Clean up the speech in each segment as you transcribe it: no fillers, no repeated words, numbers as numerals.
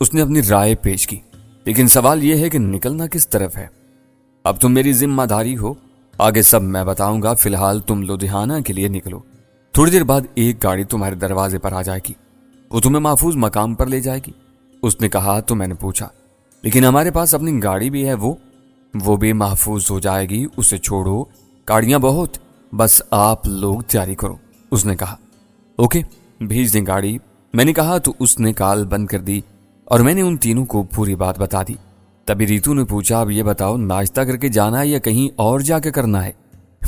اس نے اپنی رائے پیش کی، لیکن سوال یہ ہے کہ نکلنا کس طرف ہے؟ اب تم میری ذمہ داری ہو، آگے سب میں بتاؤں گا، فی الحال تم لدھیانہ کے لیے نکلو۔ تھوڑی دیر بعد ایک گاڑی تمہارے دروازے پر آ جائے گی، وہ تمہیں محفوظ مقام پر لے جائے گی۔ اس نے کہا تو میں نے پوچھا، لیکن ہمارے پاس اپنی گاڑی بھی ہے، وہ بھی محفوظ ہو جائے گی، اسے چھوڑو، گاڑیاں بہت، بس آپ لوگ تیاری کرو۔ اس نے کہا اوکے، بھیج دیں گاڑی۔ میں نے کہا تو اس نے کال بند کر دی اور میں نے ان تینوں کو پوری بات بتا دی۔ تبھی ریتو نے پوچھا، اب یہ بتاؤ ناشتہ کر کے جانا ہے یا کہیں اور جا کے کرنا ہے؟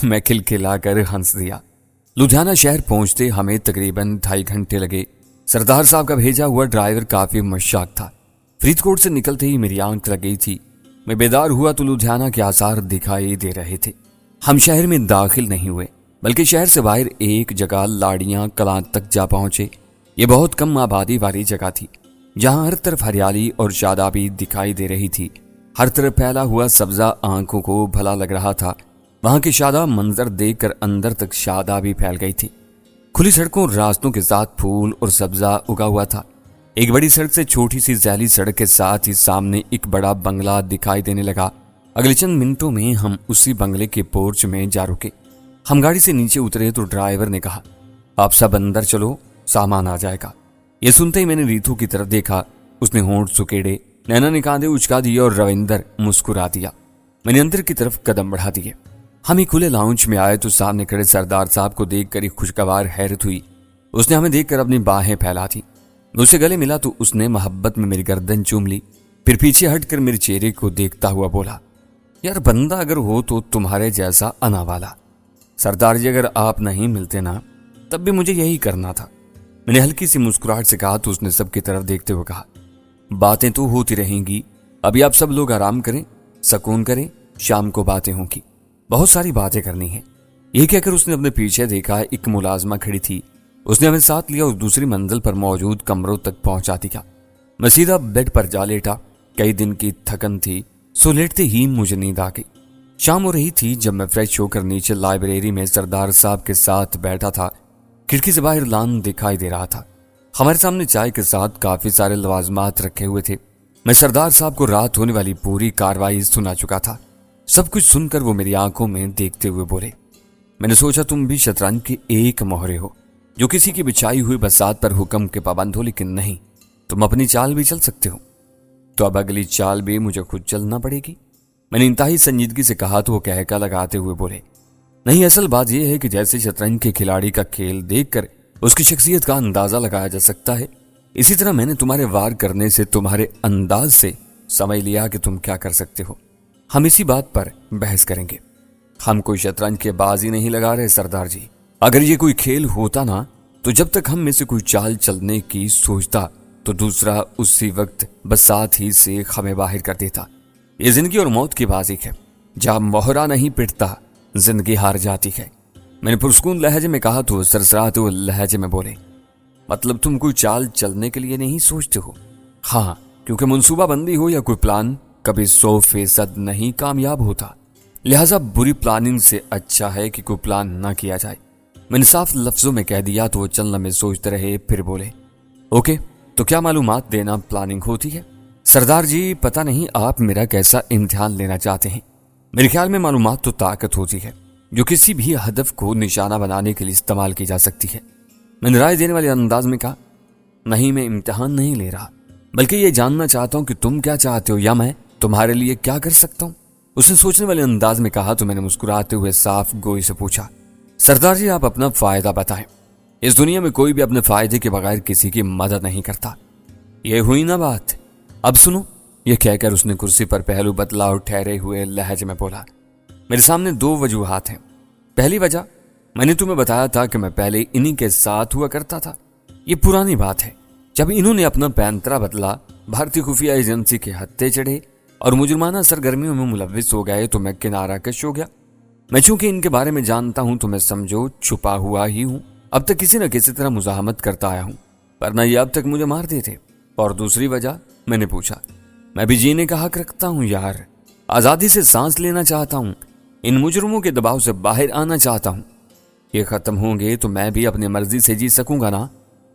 میں کھلکھلا کر ہنس دیا۔ لدھیانہ شہر پہنچتے ہمیں تقریباً 2.5 گھنٹے لگے۔ سردار صاحب کا بھیجا ہوا ڈرائیور کافی مشتاق تھا۔ فرید کوٹ سے نکلتے ہی میری آنکھ لگ گئی تھی۔ میں بیدار ہوا تو لدھیانہ کے آثار دکھائی دے رہے تھے۔ ہم شہر میں داخل نہیں ہوئے بلکہ شہر سے باہر ایک جگہ لاڑیاں کلاں تک جا پہنچے۔ یہ بہت کم آبادی والی جگہ تھی جہاں ہر طرف ہریالی اور شادابی دکھائی دے رہی تھی۔ ہر طرف پھیلا ہوا سبزہ آنکھوں کو بھلا لگ رہا تھا۔ وہاں کے شاداب منظر دیکھ کر اندر تک شادابی پھیل گئی تھی۔ کھلی سڑکوں اور راستوں کے ساتھ پھول اور سبزہ اگا ہوا تھا۔ ایک بڑی سڑک سے چھوٹی سی ذیلی سڑک کے ساتھ ہی سامنے ایک بڑا بنگلہ دکھائی دینے لگا۔ اگلے چند منٹوں میں ہم اسی بنگلے کے پورچ میں جا رکے۔ ہم گاڑی سے نیچے اترے تو ڈرائیور نے کہا، آپ سب اندر چلو، سامان آ جائے گا۔ یہ سنتے ہی میں نے ریتو کی طرف دیکھا۔ اس نے ہونٹ سکیڑے، نینا نے کاندھے اچکا دیے اور رویندر مسکرا دیا۔ میں نے اندر کی طرف قدم بڑھا دیے۔ ہم ایک کھلے لاؤنج میں آئے تو سامنے کھڑے سردار صاحب کو دیکھ کر ایک خوشگوار حیرت ہوئی۔ اس نے ہمیں دیکھ کر اپنی باہیں پھیلا دی۔ میں اسے گلے ملا تو اس نے محبت میں میری گردن چوم لی، پھر پیچھے ہٹ کر میرے چہرے کو دیکھتا ہوا بولا، یار بندہ اگر ہو تو تمہارے جیسا انا والا۔ سردار جی اگر آپ نہیں ملتے نا تب بھی مجھے یہی کرنا تھا۔ میں نے ہلکی سی مسکراہٹ سے کہا تو اس نے سب کی طرف دیکھتے ہوئے کہا، باتیں تو ہوتی رہیں گی، ابھی آپ سب لوگ آرام کریں، سکون کریں، شام کو باتیں ہوں گی، بہت ساری باتیں کرنی ہیں۔ یہ کہہ کر اس نے اپنے پیچھے دیکھا، ایک ملازمہ کھڑی تھی۔ اس نے ہمیں ساتھ لیا اور دوسری منزل پر موجود کمروں تک پہنچا دیا۔ میں سیدھا بیڈ پر جا لیٹا۔ کئی دن کی تھکن تھی سو لیٹتے ہی مجھے نیند آ گئی۔ شام ہو رہی تھی جب میں فریش ہو کر نیچے لائبریری میں سردار صاحب کے ساتھ بیٹھا تھا۔ کھڑکی سے باہر لان دکھائی دے رہا تھا۔ ہمارے سامنے چائے کے ساتھ کافی سارے لوازمات رکھے ہوئے تھے۔ میں سردار صاحب کو رات ہونے والی پوری کارروائی سنا چکا تھا۔ سب کچھ سن کر وہ میری آنکھوں میں دیکھتے ہوئے بولے، میں نے سوچا تم بھی شطرنج کے ایک مہرے ہو جو کسی کی بچھائی ہوئی بساط پر حکم کے پابند ہو، لیکن نہیں، تم اپنی چال بھی چل سکتے ہو۔ تو اب اگلی چال بھی مجھے خود چلنا پڑے گی؟ میں نے انتہائی سنجیدگی سے کہا تو وہ کہکا لگاتے ہوئے بولے، نہیں، اصل بات یہ ہے کہ جیسے شطرنج کے کھلاڑی کا کھیل دیکھ کر اس کی شخصیت کا اندازہ لگایا جا سکتا ہے، اسی طرح میں نے تمہارے وار کرنے سے تمہارے انداز سے سمجھ لیا کہ تم کیا کر سکتے ہو۔ ہم اسی بات پر بحث کریں گے۔ ہم کوئی شطرنج کے بازی نہیں لگا رہے سردار جی۔ اگر یہ کوئی کھیل ہوتا نا تو جب تک ہم میں سے کوئی چال چلنے کی سوچتا تو دوسرا اسی وقت بساط ہی سے ہمیں باہر کر دیتا۔ یہ زندگی اور موت کی بازی ہے، جہاں مہرا نہیں پٹتا زندگی ہار جاتی ہے۔ میں نے پرسکون لہجے میں کہا تو سرسراتے ہوئے لہجے میں بولے، مطلب تم کوئی چال چلنے کے لیے نہیں سوچتے ہو؟ ہاں، کیونکہ منصوبہ بندی ہو یا کوئی پلان کبھی 100% نہیں کامیاب ہوتا، لہذا بری پلاننگ سے اچھا ہے کہ کوئی پلان نہ کیا جائے۔ میں نے صاف لفظوں میں کہہ دیا تو وہ چند لمحے سوچتے رہے، پھر بولے، اوکے، تو کیا معلومات دینا پلاننگ ہوتی ہے؟ سردار جی، پتہ نہیں آپ میرا کیسا امتحان لینا چاہتے ہیں۔ میرے خیال میں معلومات تو طاقت ہوتی ہے جو کسی بھی ہدف کو نشانہ بنانے کے لیے استعمال کی جا سکتی ہے۔ میں نے رائے دینے والے انداز میں کہا، نہیں، میں امتحان نہیں لے رہا، بلکہ یہ جاننا چاہتا ہوں کہ تم کیا چاہتے ہو یا میں تمہارے لیے کیا کر سکتا ہوں۔ اس نے سوچنے والے انداز میں کہا تو میں نے مسکراتے ہوئے صاف گوئی سے پوچھا، سردار جی آپ اپنا فائدہ بتائیں۔ اس دنیا میں کوئی بھی اپنے فائدے کے بغیر کسی کی مدد نہیں کرتا۔ یہ ہوئی نا بات، اب سنو۔ یہ کہہ کر اس نے کرسی پر پہلو بدلا اور ٹھہرے ہوئے لہجے میں بولا، میرے سامنے 2 وجوہات ہیں۔ پہلی وجہ، میں نے تمہیں بتایا تھا کہ میں پہلے انہی کے ساتھ ہوا کرتا تھا۔ یہ پرانی بات ہے، جب انہوں نے اپنا پینترا بدلا، بھارتی خفیہ ایجنسی کے ہتھے چڑھے اور مجرمانہ سرگرمیوں میں ملوث ہو گئے تو میں کنارہ کش ہو گیا۔ میں چونکہ ان کے بارے میں جانتا ہوں تو میں سمجھو چھپا ہوا ہی ہوں، اب تک کسی نہ کسی طرح مزاحمت کرتا آیا ہوں، ورنہ یہ اب تک مجھے مار دیتے۔ اور دوسری وجہ، میں نے پوچھا، میں بھی جینے کا حق رکھتا ہوں یار، آزادی سے سانس لینا چاہتا ہوں، ان مجرموں کے دباؤ سے باہر آنا چاہتا ہوں۔ یہ ختم ہوں گے تو میں بھی اپنی مرضی سے جی سکوں گا نا۔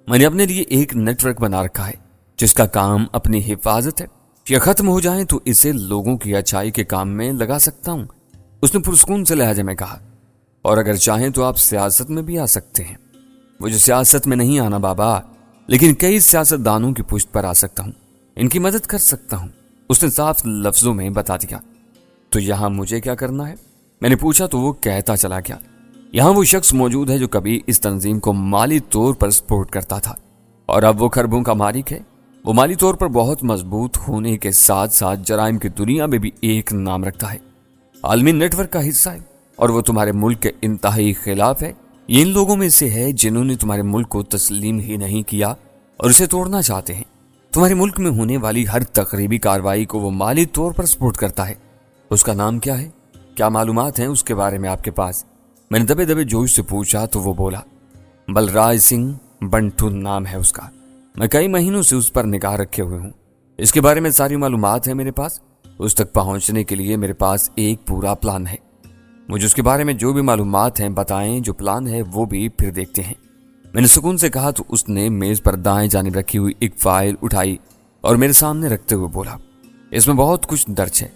میں نے اپنے لیے ایک نیٹ ورک بنا رکھا ہے، جس کا کام اپنی حفاظت ہے، یا ختم ہو جائیں تو اسے لوگوں کی اچھائی کے کام میں لگا سکتا ہوں، اس نے پرسکون سے لہجے میں کہا۔ اور اگر چاہیں تو آپ سیاست میں بھی آ سکتے ہیں۔ مجھے سیاست میں نہیں آنا بابا، لیکن کئی سیاست دانوں کی پشت پر آ سکتا ہوں، ان کی مدد کر سکتا ہوں، اس نے صاف لفظوں میں بتا دیا۔ تو یہاں مجھے کیا کرنا ہے؟ میں نے پوچھا تو وہ کہتا چلا گیا، یہاں وہ شخص موجود ہے جو کبھی اس تنظیم کو مالی طور پر سپورٹ کرتا تھا اور اب وہ خربوں کا مالک ہے۔ وہ مالی طور پر بہت مضبوط ہونے کے ساتھ ساتھ جرائم کی دنیا میں بھی ایک نام رکھتا ہے، عالمی نیٹ ورک کا حصہ ہے، اور وہ تمہارے ملک کے انتہائی خلاف ہے۔ یہ ان لوگوں میں سے ہے جنہوں نے تمہارے ملک کو تسلیم ہی نہیں کیا اور اسے توڑنا چاہتے ہیں۔ تمہارے ملک میں ہونے والی ہر تقریبی کارروائی کو وہ مالی طور پر سپورٹ کرتا ہے۔ اس کا نام کیا ہے؟ کیا معلومات ہیں اس کے بارے میں آپ کے پاس؟ میں نے دبے دبے جوش سے پوچھا تو وہ بولا، بلراج سنگھ بنٹو نام ہے اس کا، میں کئی مہینوں سے اس پر نگاہ رکھے ہوئے ہوں، اس کے بارے میں ساری معلومات ہیں میرے پاس۔ اس تک پہنچنے کے لیے میرے پاس ایک پورا پلان ہے، مجھے اس کے بارے میں جو بھی معلومات ہیں بتائیں، جو پلان ہے وہ بھی پھر دیکھتے ہیں۔ میں نے سکون سے کہا تو اس نے میز پر دائیں جانب رکھی ہوئی ایک فائل اٹھائی اور میرے سامنے رکھتے ہوئے بولا، اس میں بہت کچھ درج ہے،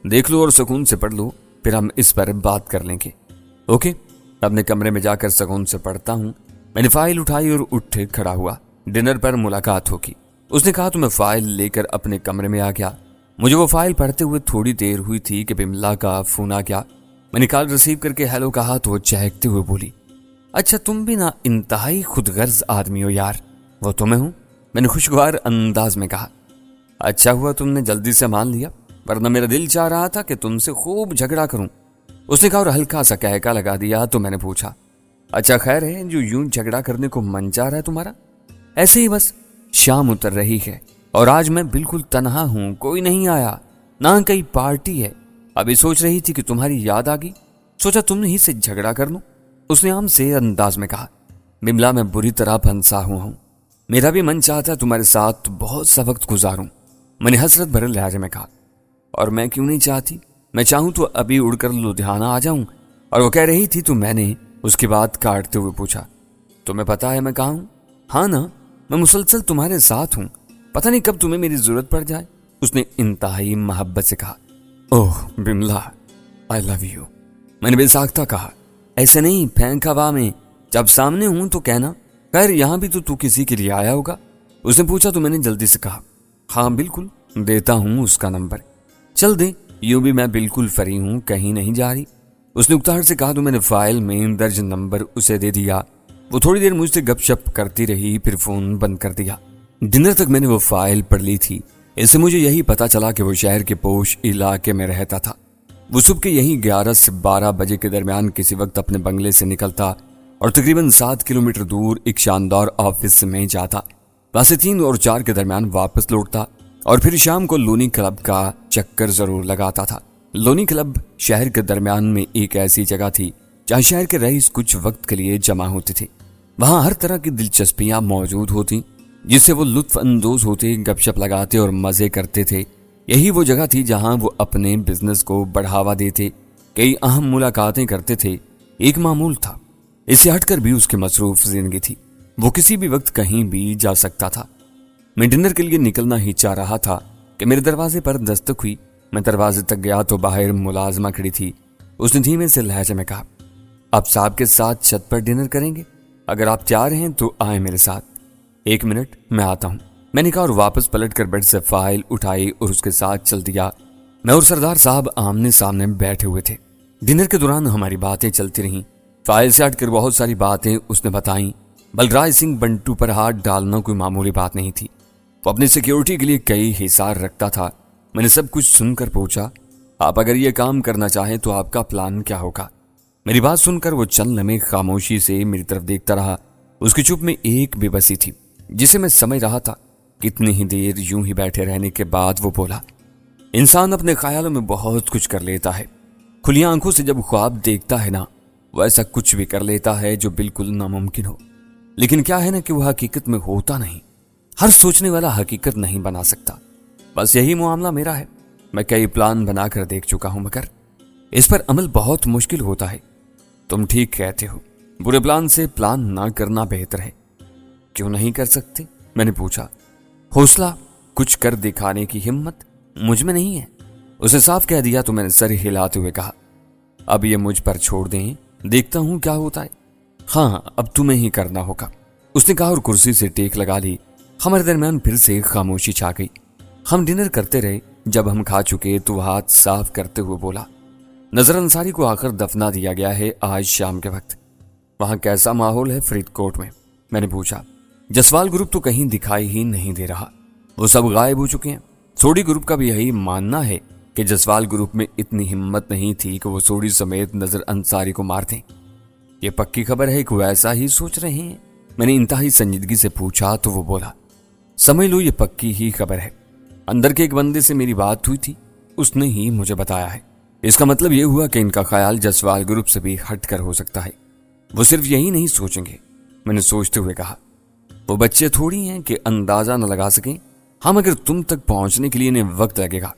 دیکھ لو اور سکون سے پڑھ لو، پھر ہم اس پر بات کر لیں گے۔ اوکے، اپنے کمرے میں جا کر سکون سے پڑھتا ہوں۔ میں نے فائل اٹھائی اور اٹھ کھڑا ہوا، ڈنر پر ملاقات ہوگی، اس نے کہا تو میں فائل لے کر اپنے کمرے میں آ گیا۔ مجھے وہ فائل پڑھتے ہوئے تھوڑی دیر ہوئی تھی کہ بملا کا فون آ گیا۔ میں نے کال ریسیو کر کے ہیلو کہا تو وہ چہکتے ہوئے بولی، اچھا تم بھی نا انتہائی خود غرض آدمی ہو یار۔ وہ تو میں ہوں، میں نے خوشگوار انداز میں کہا۔ اچھا ہوا تم نے جلدی سے مان لیا، ورنہ میرا دل چاہ رہا تھا کہ تم سے خوب جھگڑا کروں، اس نے کہا اور ہلکا سا کہکا لگا دیا۔ تو میں نے پوچھا، اچھا خیر ہے جو یوں جھگڑا کرنے کو من چاہ رہا ہے تمہارا؟ ایسے ہی بس، شام اتر رہی ہے اور آج میں بالکل تنہا ہوں، کوئی نہیں آیا، نہ کئی پارٹی ہے، ابھی سوچ رہی تھی کہ تمہاری یاد آ گئی، سوچا تم ہی سے جھگڑا کر لوں، اس نے عام سے انداز میں کہا۔ بملا میں بری طرح پھنسا ہوا ہوں، میرا بھی من چاہتا ہے تمہارے ساتھ بہت سا وقت گزاروں، میں نے حسرت بھرے لہجے میں کہا۔ اور میں کیوں نہیں چاہتی؟ میں چاہوں تو ابھی اڑ کر لدھیانہ آ جاؤں۔ اور وہ کہہ رہی تھی تو میں نے اس کی بات کاٹتے ہوئے پوچھا، تمہیں پتا ہے میں کہاں ہوں؟ ہاں نا، میں مسلسل تمہارے ساتھ ہوں، پتہ نہیں کب تمہیں میری ضرورت پڑ جائے، اس نے انتہائی محبت سے کہا۔ اوہ بملا، آئی لو یو، میں نے بے ساختہ کہا۔ ایسے نہیں، پھینک ہوا میں، جب سامنے ہوں تو کہنا۔ خیر یہاں بھی تو کسی کے لیے آیا ہوگا، اس نے پوچھا تو میں نے جلدی سے کہا، ہاں بالکل، دیتا ہوں اس کا نمبر، چل دے، یوں بھی میں بالکل فری ہوں، کہیں نہیں جا رہی، اس نے اکتاہٹ سے کہا تو میں نے فائل میں درج نمبر اسے دے دیا۔ وہ تھوڑی دیر مجھ سے گپ شپ کرتی رہی، پھر فون بند کر دیا۔ ڈنر تک میں نے وہ فائل پڑھ لی تھی، اس سے مجھے یہی پتا چلا کہ وہ شہر کے پوش علاقے میں رہتا تھا۔ وہ صبح کے یہی 11 سے 12 بجے کے درمیان کسی وقت اپنے بنگلے سے نکلتا اور تقریباً 7 کلومیٹر دور ایک شاندار آفس میں جاتا، وہاں سے 3 اور 4 کے درمیان واپس لوٹتا اور پھر شام کو لونی کلب کا چکر ضرور لگاتا تھا۔ لونی کلب شہر کے درمیان میں ایک ایسی جگہ تھی جہاں شہر کے رئیس کچھ وقت کے لیے جمع ہوتے تھے۔ وہاں ہر طرح کی دلچسپیاں موجود ہوتی جس سے وہ لطف اندوز ہوتے، گپ شپ لگاتے اور مزے کرتے تھے۔ یہی وہ جگہ تھی جہاں وہ اپنے بزنس کو بڑھاوا دیتے، کئی اہم ملاقاتیں کرتے تھے۔ ایک معمول تھا، اس سے ہٹ کر بھی اس کی مصروف زندگی تھی، وہ کسی بھی وقت کہیں بھی جا سکتا تھا۔ میں ڈنر کے لیے نکلنا ہی چاہ رہا تھا کہ میرے دروازے پر دستک ہوئی۔ میں دروازے تک گیا تو باہر ملازمہ کھڑی تھی، اس نے دھیمے سے لہجے میں کہا، آپ صاحب کے ساتھ چھت پر ڈنر کریں گے؟ اگر آپ تیار ہیں تو آئیں میرے ساتھ۔ 1 منٹ میں آتا ہوں، میں نے کہا اور واپس پلٹ کر بیڈ سے فائل اٹھائی اور اس کے ساتھ چل دیا۔ میں اور سردار صاحب آمنے سامنے بیٹھے ہوئے تھے۔ ڈنر کے دوران ہماری باتیں چلتی رہیں، فائل سے ہٹ کر بہت ساری باتیں اس نے بتائیں۔ بلراج سنگھ بنٹو پر ہاتھ ڈالنا کوئی معمولی بات نہیں تھی، وہ اپنی سیکیورٹی کے لیے کئی حصار رکھتا تھا۔ میں نے سب کچھ سن کر پوچھا، آپ اگر یہ کام کرنا چاہیں تو آپ کا پلان کیا ہوگا؟ میری بات سن کر وہ چند لمحے خاموشی سے میری طرف دیکھتا رہا، اس کی چپ میں ایک بے بسی تھی جسے میں سمجھ رہا تھا۔ کتنی ہی دیر یوں ہی بیٹھے رہنے کے بعد وہ بولا، انسان اپنے خیالوں میں بہت کچھ کر لیتا ہے، کھلی آنکھوں سے جب خواب دیکھتا ہے نا، وہ ایسا کچھ بھی کر لیتا ہے جو بالکل ناممکن ہو، لیکن کیا ہے نا کہ وہ حقیقت میں ہوتا نہیں۔ ہر سوچنے والا حقیقت نہیں بنا سکتا، بس یہی معاملہ میرا ہے۔ میں کئی پلان بنا کر دیکھ چکا ہوں مگر اس پر عمل بہت مشکل ہوتا ہے۔ تم ٹھیک کہتے ہو، برے پلان سے پلان نہ کرنا بہتر ہے۔ کیوں نہیں کر سکتے؟ میں نے پوچھا۔ حوصلہ کچھ کر دکھانے کی ہمت مجھ میں نہیں ہے۔ اسے صاف کہہ دیا تو میں نے سر ہلاتے ہوئے کہا، اب یہ مجھ پر چھوڑ دیں، دیکھتا ہوں کیا ہوتا ہے۔ ہاں اب تمہیں ہی کرنا ہوگا، اس نے کہا اور کرسی سے ٹیک لگا لی۔ ہمارے درمیان پھر سے خاموشی چھا گئی۔ ہم ڈنر کرتے رہے۔ جب ہم کھا چکے تو وہ ہاتھ صاف کرتے ہوئے بولا، نظر انصاری کو آخر دفنا دیا گیا ہے آج شام کے وقت۔ وہاں کیسا ماحول ہے فرید کوٹ میں؟ میں نے پوچھا۔ جسوال گروپ تو کہیں دکھائی ہی نہیں دے رہا، وہ سب غائب ہو چکے ہیں۔ سوڈی گروپ کا بھی یہی ماننا ہے کہ جسوال گروپ میں اتنی ہمت نہیں تھی کہ وہ سوڈی سمیت نظر انصاری کو مار دیں۔ یہ پکی خبر ہے کہ وہ ایسا ہی سوچ رہے ہیں؟ میں نے انتہائی سنجیدگی سے پوچھا تو وہ بولا، سمجھ لو یہ پکی ہی خبر ہے۔ اندر کے ایک بندے سے میری بات ہوئی تھی، اس نے ہی مجھے بتایا ہے۔ اس کا مطلب یہ ہوا کہ ان کا خیال جسوال گروپ سے بھی ہٹ کر ہو سکتا ہے۔ وہ صرف یہی نہیں سوچیں گے، میں نے سوچتے ہوئے کہا، وہ بچے تھوڑی ہیں کہ اندازہ نہ لگا سکیں۔ ہم اگر تم تک پہنچنے کے لیے انہیں وقت لگے گا،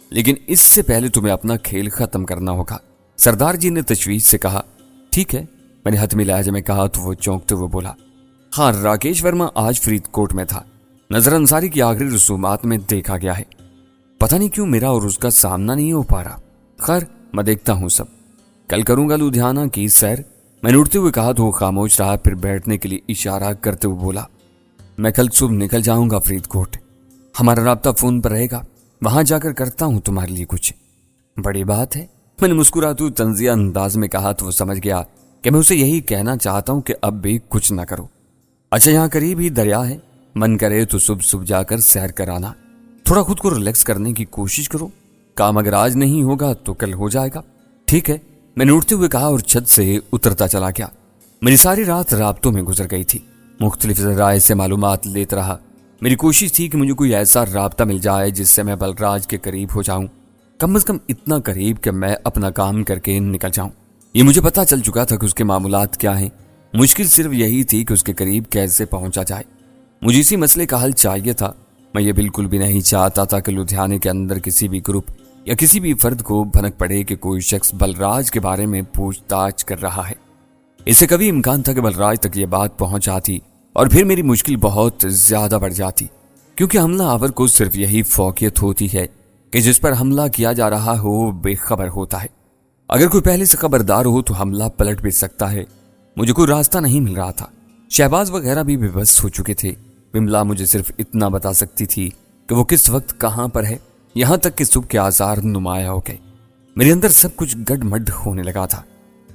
لیکن اس سے پہلے تمہیں اپنا کھیل ختم کرنا ہوگا۔ سردار جی نے تشویش سے کہا، ٹھیک ہے، میں نے حتمی لہجے میں کہا تو وہ چونکتے ہوئے بولا، ہاں راکیش ورما آج فرید کوٹ میں تھا، نظر انصاری کی آخری رسومات میں دیکھا گیا ہے۔ پتہ نہیں کیوں میرا اور اس کا سامنا نہیں ہو پا رہا۔ خیر میں دیکھتا ہوں سب، کل کروں گا لدھیانہ کی سیر۔ میں نے اٹھتے ہوئے کہا تو وہ خاموش رہا، پھر بیٹھنے کے لیے اشارہ کرتے ہوئے بولا، میں کل صبح نکل جاؤں گا فرید کوٹ، ہمارا رابطہ فون پر رہے گا، وہاں جا کر کرتا ہوں تمہارے لیے کچھ۔ بڑی بات ہے، میں نے مسکراتے ہوئے طنزیہ انداز میں کہا تو وہ سمجھ گیا کہ میں اسے یہی کہنا چاہتا ہوں کہ اب بھی کچھ نہ کرو۔ اچھا یہاں قریب ہی دریا ہے، من کرے تو صبح صبح جا کر سیر کرانا، تھوڑا خود کو ریلیکس کرنے کی کوشش کرو، کام اگر آج نہیں ہوگا تو کل ہو جائے گا۔ ٹھیک ہے، میں نے اٹھتے ہوئے کہا اور چھت سے اترتا چلا گیا۔ میری ساری رات رابطوں میں گزر گئی تھی، مختلف ذرائع سے معلومات لیتا رہا۔ میری کوشش تھی کہ مجھے کوئی ایسا رابطہ مل جائے جس سے میں بلراج کے قریب ہو جاؤں، کم از کم اتنا قریب کہ میں اپنا کام کر کے نکل جاؤں۔ یہ مجھے پتا چل چکا تھا کہ اس کے معاملات کیا ہیں، مشکل صرف یہی تھی کہ اس کے قریب کیسے پہنچا جائے۔ مجھے اسی مسئلے کا حل چاہیے تھا۔ میں یہ بالکل بھی نہیں چاہتا تھا کہ لدھیانے کے اندر کسی بھی گروپ یا کسی بھی فرد کو بھنک پڑے کہ کوئی شخص بلراج کے بارے میں پوچھ تاچھ کر رہا ہے۔ اس سے کبھی امکان تھا کہ بلراج تک یہ بات پہنچ جاتی اور پھر میری مشکل بہت زیادہ بڑھ جاتی، کیونکہ حملہ آور کو صرف یہی فوقیت ہوتی ہے کہ جس پر حملہ کیا جا رہا ہو بے خبر ہوتا ہے۔ اگر کوئی پہلے سے خبردار ہو تو حملہ پلٹ بھی سکتا ہے۔ مجھے کوئی راستہ نہیں مل رہا تھا، شہباز وغیرہ بھی بے بس ہو چکے تھے۔ بملا مجھے صرف اتنا بتا سکتی تھی کہ وہ کس وقت کہاں پر ہے، یہاں تک کہ صبح کے آثار نمایاں ہو گئے۔ میرے اندر سب کچھ گڈ مڈ ہونے لگا تھا۔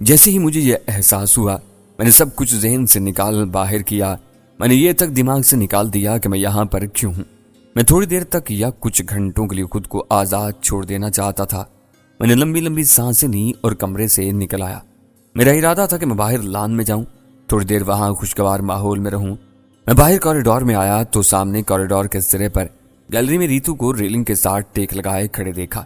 جیسے ہی مجھے یہ احساس ہوا، میں نے سب کچھ ذہن سے نکال باہر کیا۔ میں نے یہ تک دماغ سے نکال دیا کہ میں یہاں پر کیوں ہوں۔ میں تھوڑی دیر تک یا کچھ گھنٹوں کے لیے خود کو آزاد چھوڑ دینا چاہتا تھا۔ میں نے لمبی لمبی سانسیں لی اور کمرے سے نکل آیا۔ میرا ارادہ تھا کہ میں باہر لان میں جاؤں، تھوڑی دیر وہاں خوشگوار ماحول میں رہوں۔ میں باہر کوریڈور میں آیا تو سامنے کوریڈور کے سرے پر گیلری میں ریتو کو ریلنگ کے ساتھ ٹیک لگائے کھڑے دیکھا۔